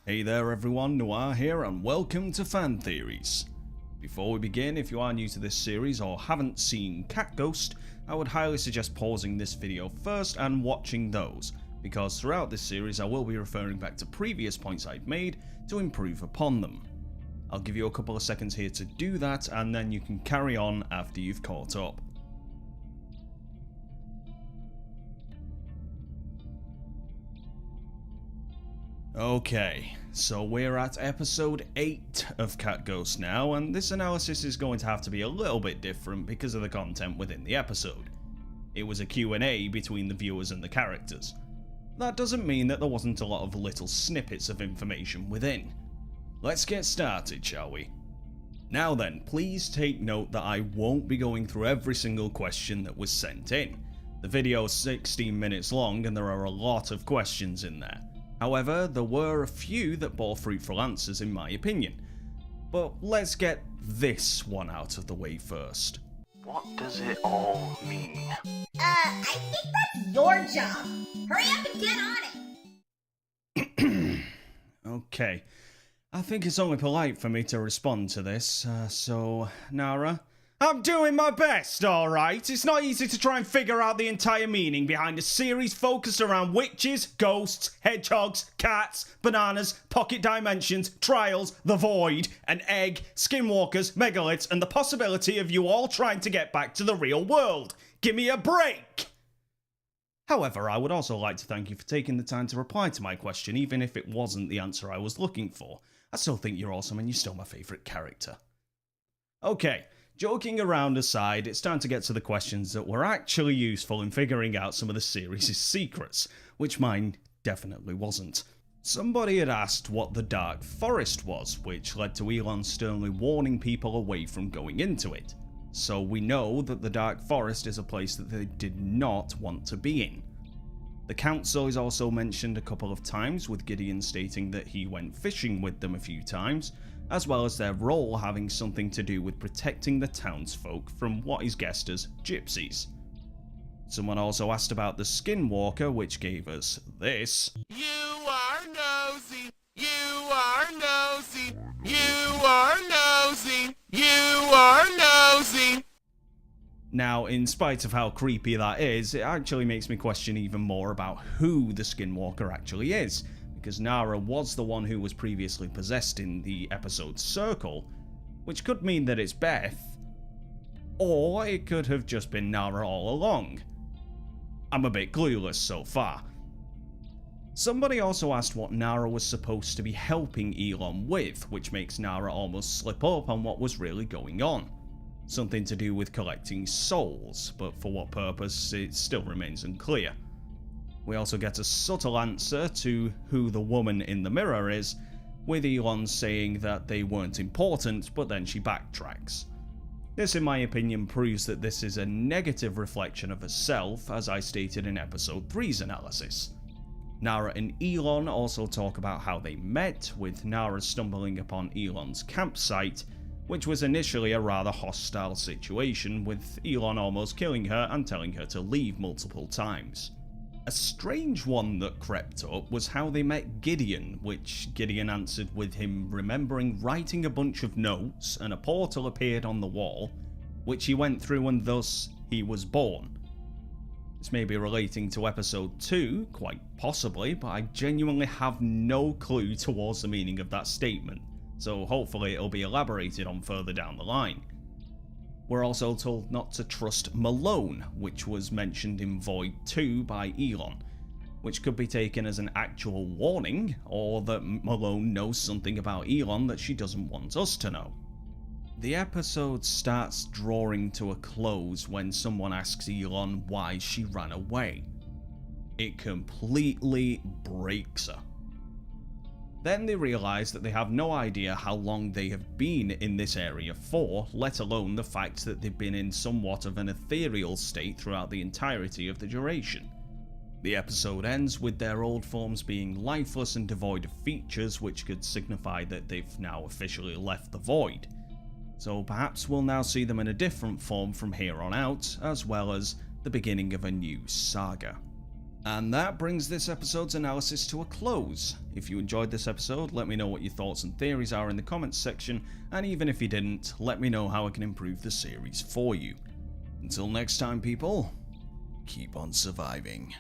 Hey there everyone, Noir here and welcome to Fan Theories. Before we begin, if you are new to this series or haven't seen Catghost, I would highly suggest pausing this video first and watching those, because throughout this series I will be referring back to previous points I've made to improve upon them. I'll give you a couple of seconds here to do that and then you can carry on after you've caught up. Okay, so we're at episode 8 of Catghost now, and this analysis is going to have to be a little bit different because of the content within the episode. It was a Q&A between the viewers and the characters. That doesn't mean that there wasn't a lot of little snippets of information within. Let's get started, shall we? Now then, please take note that I won't be going through every single question that was sent in. The video is 16 minutes long and there are a lot of questions in there. However, there were a few that bore fruitful answers in my opinion. But let's get this one out of the way first. What does it all mean? I think that's your job. Hurry up and get on it. Okay, I think it's only polite for me to respond to this, so Nara? I'm doing my best, alright? It's not easy to try and figure out the entire meaning behind a series focused around witches, ghosts, hedgehogs, cats, bananas, pocket dimensions, trials, the void, an egg, skinwalkers, megaliths, and the possibility of you all trying to get back to the real world. Give me a break! However, I would also like to thank you for taking the time to reply to my question, even if it wasn't the answer I was looking for. I still think you're awesome and you're still my favourite character. Okay. Joking around aside, it's time to get to the questions that were actually useful in figuring out some of the series' secrets, which mine definitely wasn't. Somebody had asked what the Dark Forest was, which led to Elon sternly warning people away from going into it. So we know that the Dark Forest is a place that they did not want to be in. The Council is also mentioned a couple of times, with Gideon stating that he went fishing with them a few times, as well as their role having something to do with protecting the townsfolk from what is guessed as gypsies. Someone also asked about the Skinwalker, which gave us this. You are nosy, you are nosy, you are nosy, you are nosy. Now, in spite of how creepy that is, it actually makes me question even more about who the Skinwalker actually is, because Nara was the one who was previously possessed in the episode Circle, which could mean that it's Beth, or it could have just been Nara all along. I'm a bit clueless so far. Somebody also asked what Nara was supposed to be helping Elon with, which makes Nara almost slip up on what was really going on. Something to do with collecting souls, but for what purpose it still remains unclear. We also get a subtle answer to who the woman in the mirror is, with Elon saying that they weren't important, but then she backtracks. This, in my opinion, proves that this is a negative reflection of herself, as I stated in episode 3's analysis. Nara and Elon also talk about how they met, with Nara stumbling upon Elon's campsite, which was initially a rather hostile situation, with Elon almost killing her and telling her to leave multiple times. A strange one that crept up was how they met Gideon, which Gideon answered with him remembering writing a bunch of notes and a portal appeared on the wall, which he went through and thus he was born. This may be relating to episode 2, quite possibly, but I genuinely have no clue towards the meaning of that statement, so hopefully it'll be elaborated on further down the line. We're also told not to trust Malone, which was mentioned in Void 2 by Elon, which could be taken as an actual warning, or that Malone knows something about Elon that she doesn't want us to know. The episode starts drawing to a close when someone asks Elon why she ran away. It completely breaks her. Then they realise that they have no idea how long they have been in this area for, let alone the fact that they've been in somewhat of an ethereal state throughout the entirety of the duration. The episode ends with their old forms being lifeless and devoid of features, which could signify that they've now officially left the void. So perhaps we'll now see them in a different form from here on out, as well as the beginning of a new saga. And that brings this episode's analysis to a close. If you enjoyed this episode, let me know what your thoughts and theories are in the comments section, and even if you didn't, let me know how I can improve the series for you. Until next time, people, keep on surviving.